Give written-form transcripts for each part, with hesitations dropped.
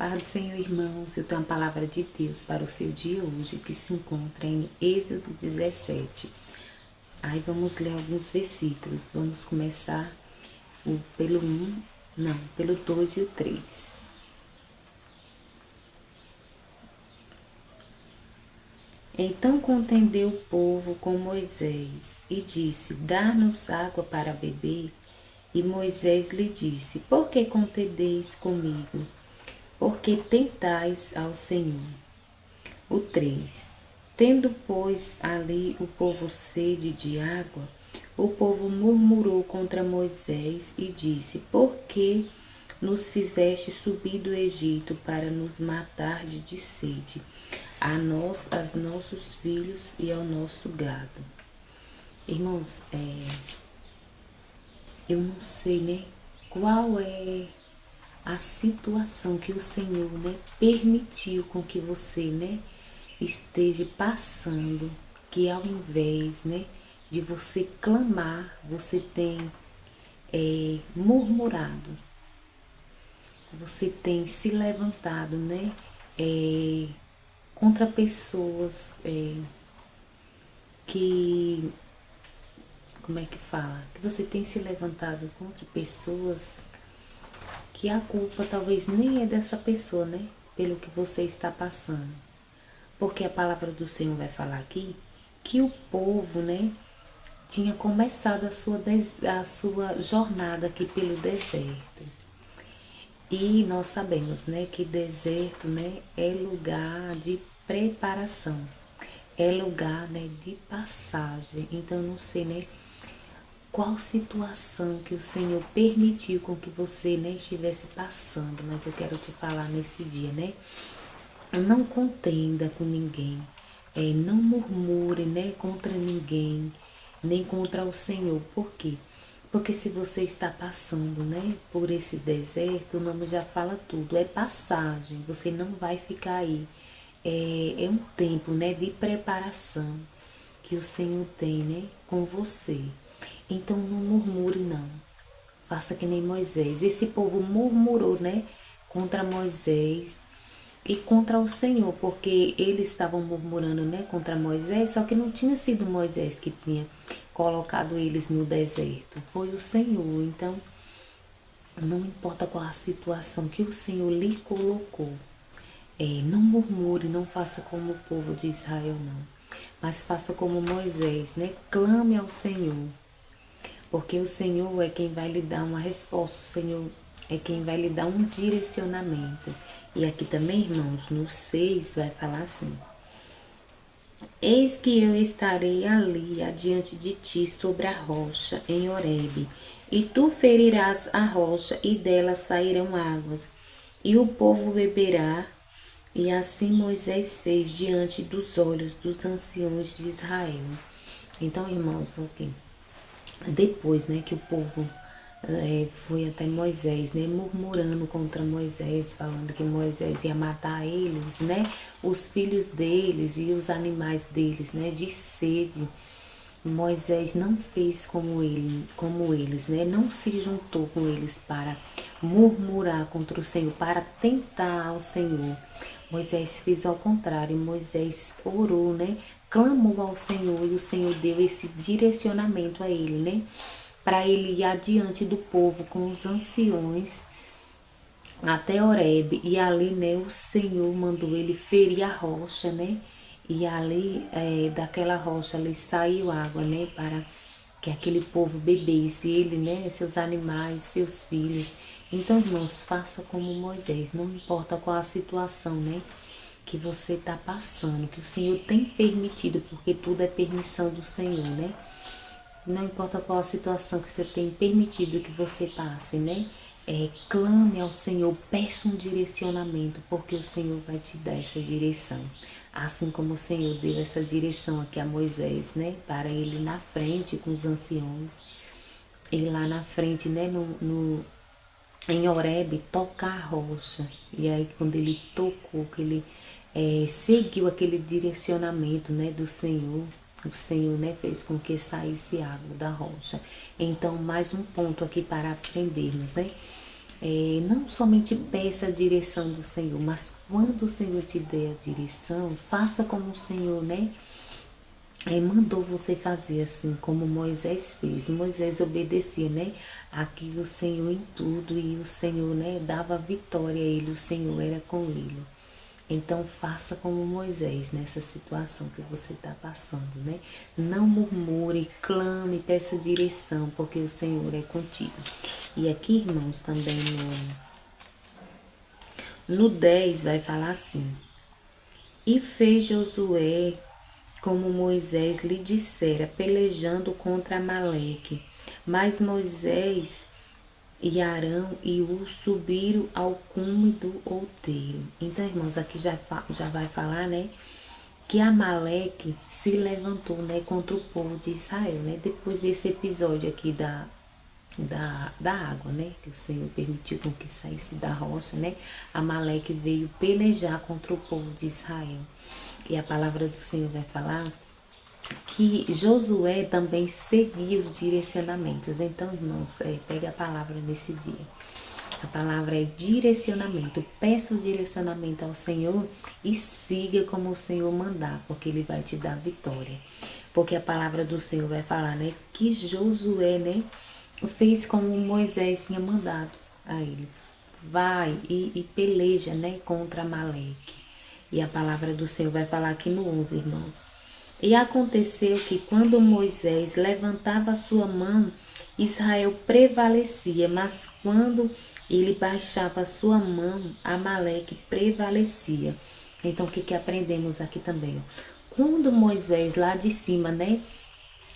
Paz do Senhor, irmãos, eu tenho uma palavra de Deus para o seu dia hoje, que se encontra em Êxodo 17. Aí vamos ler alguns versículos. Vamos começar pelo 1, não, pelo 2 e o 3. Então contendeu o povo com Moisés e disse: Dá-nos água para beber. E Moisés lhe disse: Por que contendeis comigo? Porque tentais ao Senhor. O 3. Tendo, pois, ali o povo sede de água, o povo murmurou contra Moisés e disse: Por que nos fizeste subir do Egito para nos matar de sede, a nós, aos nossos filhos e ao nosso gado? Irmãos, eu não sei, né, qual é a situação que o Senhor, né, permitiu com que você, né, esteja passando, que ao invés, né, de você clamar, você tem murmurado, você tem se levantado, né, contra pessoas que, como é que fala? Que você tem se levantado contra pessoas que a culpa talvez nem é dessa pessoa, né, pelo que você está passando. Porque a palavra do Senhor vai falar aqui que o povo, né, tinha começado a sua jornada aqui pelo deserto. E nós sabemos, né, que deserto, né, é lugar de preparação, é lugar, né, de passagem. Então, não sei, né, qual situação que o Senhor permitiu com que você, né, estivesse passando, mas eu quero te falar nesse dia, né, não contenda com ninguém, não murmure, né, contra ninguém, nem contra o Senhor. Por quê? Porque se você está passando, né, por esse deserto, o nome já fala tudo, é passagem, você não vai ficar aí. É um tempo, né, de preparação que o Senhor tem, né, com você. Então não murmure não. Faça que nem Moisés. Esse povo murmurou, né, contra Moisés e contra o Senhor, porque eles estavam murmurando, né, contra Moisés, só que não tinha sido Moisés que tinha colocado eles no deserto, foi o Senhor. Então, não importa qual a situação que o Senhor lhe colocou, não murmure, não faça como o povo de Israel, não, mas faça como Moisés, né, clame ao Senhor, porque o Senhor é quem vai lhe dar uma resposta, o Senhor é quem vai lhe dar um direcionamento. E aqui também, irmãos, no 6 vai falar assim: Eis que eu estarei ali adiante de ti sobre a rocha em Horebe, e tu ferirás a rocha, e dela sairão águas, e o povo beberá. E assim Moisés fez diante dos olhos dos anciões de Israel. Então, irmãos, ok, depois, né, que o povo foi até Moisés, né, murmurando contra Moisés, falando que Moisés ia matar eles, né, os filhos deles e os animais deles, né, de sede. Moisés não fez como eles, né, não se juntou com eles para murmurar contra o Senhor, para tentar ao Senhor. Moisés fez ao contrário, Moisés orou, né, clamou ao Senhor e o Senhor deu esse direcionamento a ele, né, para ele ir adiante do povo com os anciões até Horebe. E ali, né, o Senhor mandou ele ferir a rocha, né, e ali daquela rocha ali saiu água, né, para que aquele povo bebesse, ele, né, seus animais, seus filhos. Então, irmãos, faça como Moisés, não importa qual a situação, né, que você está passando, que o Senhor tem permitido, porque tudo é permissão do Senhor, né? Não importa qual a situação que você tem permitido que você passe, né? Clame ao Senhor, peça um direcionamento, porque o Senhor vai te dar essa direção. Assim como o Senhor deu essa direção aqui a Moisés, né? Para ele na frente com os anciões. Ele lá na frente, né? Em Horebe, tocar a rocha. E aí quando ele tocou, que ele seguiu aquele direcionamento, né, do Senhor, o Senhor, né, fez com que saísse água da rocha. Então, mais um ponto aqui para aprendermos, né? Não somente peça a direção do Senhor, mas quando o Senhor te der a direção, faça como o Senhor, né? Mandou você fazer assim como Moisés fez. Moisés obedecia, né? Aqui o Senhor em tudo e o Senhor, né, dava vitória a ele, o Senhor era com ele. Então faça como Moisés nessa situação que você está passando, né? Não murmure, clame, peça direção, porque o Senhor é contigo. E aqui, irmãos, também no 10 vai falar assim: E fez Josué como Moisés lhe dissera, pelejando contra Amaleque. Mas Moisés e Arão e Ur subiram ao cume do outeiro. Então, irmãos, aqui já vai falar, né, que Amaleque se levantou, né, contra o povo de Israel, né, depois desse episódio aqui da água, né, que o Senhor permitiu com que saísse da rocha, né, Amaleque veio pelejar contra o povo de Israel. E a palavra do Senhor vai falar que Josué também seguia os direcionamentos. Então, irmãos, pega a palavra nesse dia. A palavra é direcionamento. Peça o direcionamento ao Senhor e siga como o Senhor mandar, porque Ele vai te dar vitória. Porque a palavra do Senhor vai falar, né, que Josué, né, fez como Moisés tinha mandado a ele. Vai e peleja, né, contra Amaleque. E a palavra do Senhor vai falar aqui no 11, irmãos. E aconteceu que quando Moisés levantava a sua mão, Israel prevalecia, mas quando ele baixava a sua mão, Amaleque prevalecia. Então, o que aprendemos aqui também? Quando Moisés lá de cima, né,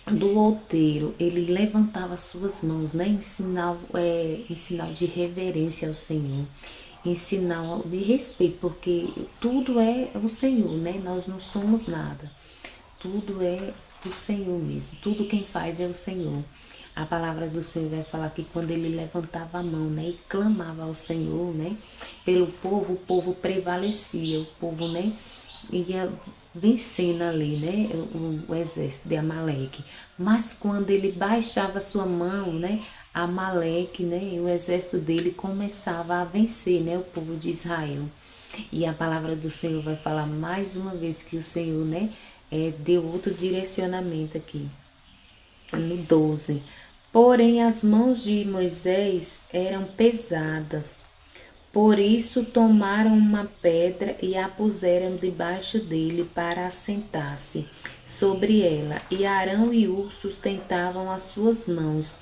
do outeiro, ele levantava as suas mãos, né, em sinal de reverência ao Senhor, em sinal de respeito, porque tudo é o Senhor, né, nós não somos nada. Tudo é do Senhor mesmo. Tudo quem faz é o Senhor. A palavra do Senhor vai falar que quando ele levantava a mão, né, e clamava ao Senhor, né, pelo povo, o povo prevalecia, o povo, né, ia vencendo ali, né, o exército de Amaleque. Mas quando ele baixava sua mão, né, Amaleque, né, o exército dele começava a vencer, né, o povo de Israel. E a palavra do Senhor vai falar mais uma vez que o Senhor, né, deu outro direcionamento aqui, no 12. Porém, as mãos de Moisés eram pesadas, por isso tomaram uma pedra e a puseram debaixo dele para assentar-se sobre ela. E Arão e Hur sustentavam as suas mãos,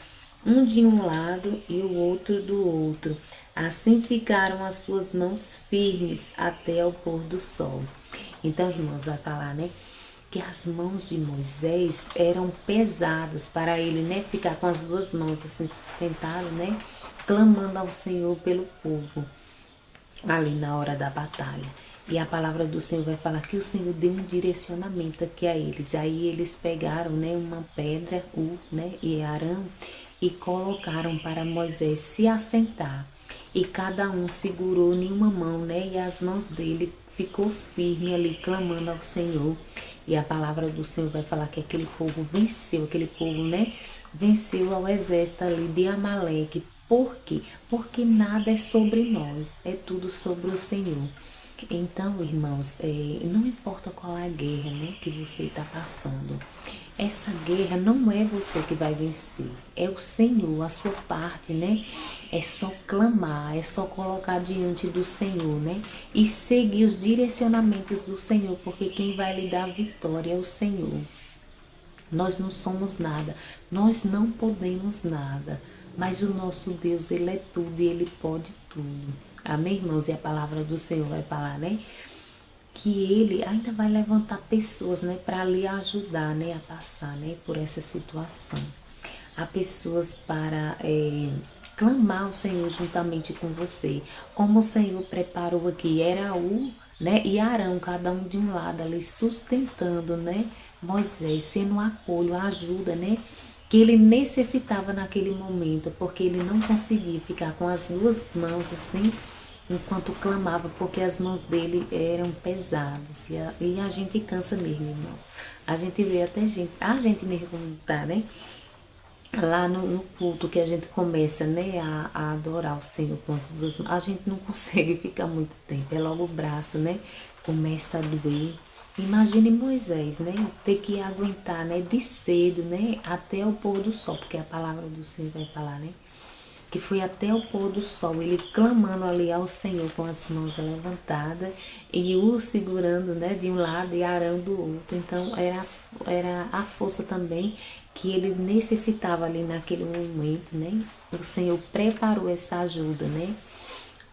um de um lado e o outro do outro. Assim ficaram as suas mãos firmes até ao pôr do sol. Então, irmãos, vai falar, né, que as mãos de Moisés eram pesadas para ele, né, ficar com as duas mãos assim sustentado, né, clamando ao Senhor pelo povo ali na hora da batalha. E a palavra do Senhor vai falar que o Senhor deu um direcionamento aqui a eles. Aí eles pegaram, né, uma pedra, né, e Arão, e colocaram para Moisés se assentar. E cada um segurou em uma mão, né, e as mãos dele ficou firme ali, clamando ao Senhor. E a palavra do Senhor vai falar que aquele povo venceu, aquele povo, né, venceu ao exército ali de Amaleque. Por quê? Porque nada é sobre nós, é tudo sobre o Senhor. Então, irmãos, não importa qual a guerra, né, que você está passando, essa guerra não é você que vai vencer, é o Senhor, a sua parte, né? É só clamar, é só colocar diante do Senhor, né? E seguir os direcionamentos do Senhor, porque quem vai lhe dar a vitória é o Senhor. Nós não somos nada, nós não podemos nada, mas o nosso Deus, Ele é tudo e Ele pode tudo. Amém, irmãos? E a palavra do Senhor vai falar, né, que Ele ainda vai levantar pessoas, né, para lhe ajudar, né, a passar, né, por essa situação. Há pessoas para clamar ao Senhor juntamente com você, como o Senhor preparou aqui, era né, e Arão, cada um de um lado ali, sustentando, né, Moisés, sendo um apoio, a ajuda, né, que ele necessitava naquele momento, porque ele não conseguia ficar com as duas mãos assim, enquanto clamava, porque as mãos dele eram pesadas, e a gente cansa mesmo, irmão. A gente vê até a gente mesmo como tá, né, lá no culto que a gente começa, né, a adorar o Senhor com as duas mãos, a gente não consegue ficar muito tempo, é logo o braço, né, começa a doer. Imagine Moisés, né, ter que aguentar, né, de cedo, né, até o pôr do sol, porque a palavra do Senhor vai falar, né, que foi até o pôr do sol, ele clamando ali ao Senhor com as mãos levantadas e o segurando, né, de um lado e Arão do outro. Então era a força também que ele necessitava ali naquele momento, né? O Senhor preparou essa ajuda, né,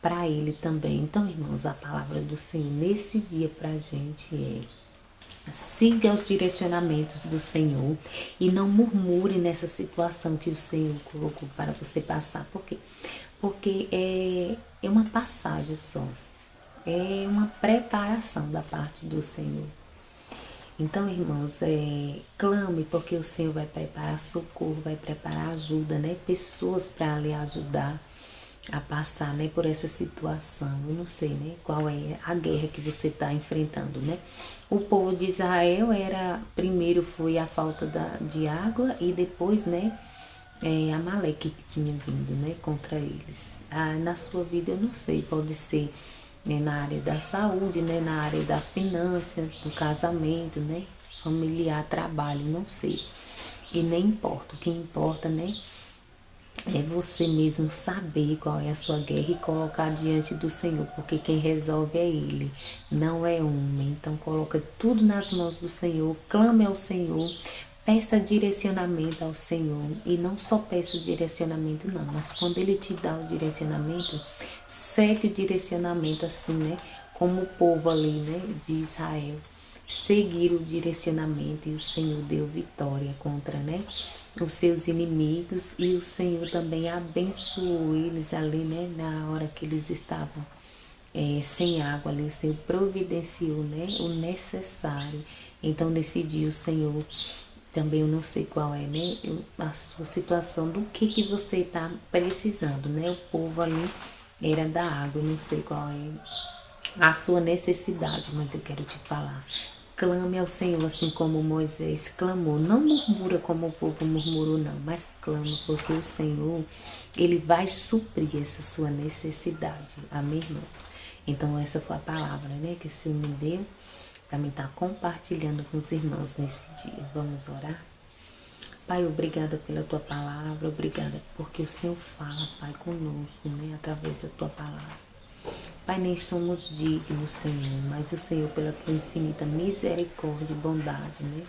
para ele também. Então, irmãos, a palavra do Senhor nesse dia para a gente é: siga os direcionamentos do Senhor e não murmure nessa situação que o Senhor colocou para você passar. Por quê? Porque é uma passagem só. É uma preparação da parte do Senhor. Então, irmãos, clame, porque o Senhor vai preparar socorro, vai preparar ajuda, né? Pessoas para lhe ajudar a passar, né, por essa situação. Eu não sei, né, qual é a guerra que você está enfrentando, né? O povo de Israel primeiro foi a falta de água e depois, né, Amaleque que tinha vindo, né, contra eles. Na sua vida, eu não sei, pode ser, né, na área da saúde, né, na área da finança, do casamento, né, familiar, trabalho, não sei. E nem importa, o que importa, né, é você mesmo saber qual é a sua guerra e colocar diante do Senhor, porque quem resolve é Ele, não é homem. Então coloca tudo nas mãos do Senhor, clame ao Senhor, peça direcionamento ao Senhor. E não só peça o direcionamento não, mas quando Ele te dá o direcionamento, segue o direcionamento assim, né? Como o povo ali, né, de Israel. Seguir o direcionamento e o Senhor deu vitória contra, né, os seus inimigos, e o Senhor também abençoou eles ali, né, na hora que eles estavam sem água ali, o Senhor providenciou, né, o necessário. Então nesse dia o Senhor também, eu não sei qual é, né, a sua situação, do que você está precisando, né, o povo ali era da água, eu não sei qual é a sua necessidade, mas eu quero te falar. Clame ao Senhor assim como Moisés clamou. Não murmura como o povo murmurou, não, mas clama, porque o Senhor, Ele vai suprir essa sua necessidade. Amém, irmãos? Então, essa foi a palavra, né, que o Senhor me deu para mim estar compartilhando com os irmãos nesse dia. Vamos orar? Pai, obrigada pela tua palavra, obrigada porque o Senhor fala, Pai, conosco, né, através da tua palavra. Pai, nem somos dignos, Senhor, mas o Senhor, pela tua infinita misericórdia e bondade, né?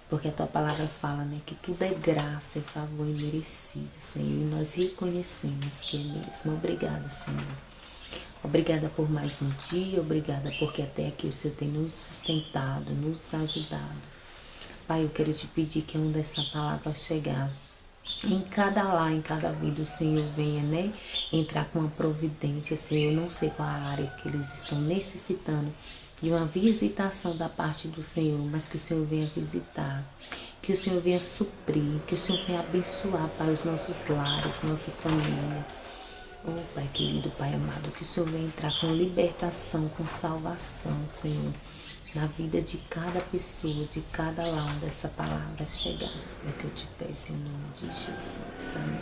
Porque a tua palavra fala, né, que tudo é graça e favor imerecido, Senhor, e nós reconhecemos que é mesmo. Obrigada, Senhor. Obrigada por mais um dia, obrigada porque até aqui o Senhor tem nos sustentado, nos ajudado. Pai, eu quero te pedir que onde essa palavra chegar, em cada lar, em cada vida, o Senhor venha, né, entrar com uma providência, Senhor. Eu não sei qual a área que eles estão necessitando de uma visitação da parte do Senhor, mas que o Senhor venha visitar, que o Senhor venha suprir, que o Senhor venha abençoar, Pai, os nossos lares, nossa família. Oh, Pai querido, Pai amado, que o Senhor venha entrar com libertação, com salvação, Senhor, na vida de cada pessoa, de cada lar onde essa palavra chegar. É o que eu te peço em nome de Jesus. Amém.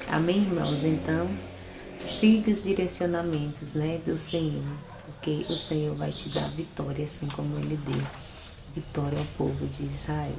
Amém, irmãos? Então, siga os direcionamentos, né, do Senhor, porque o Senhor vai te dar vitória, assim como Ele deu vitória ao povo de Israel.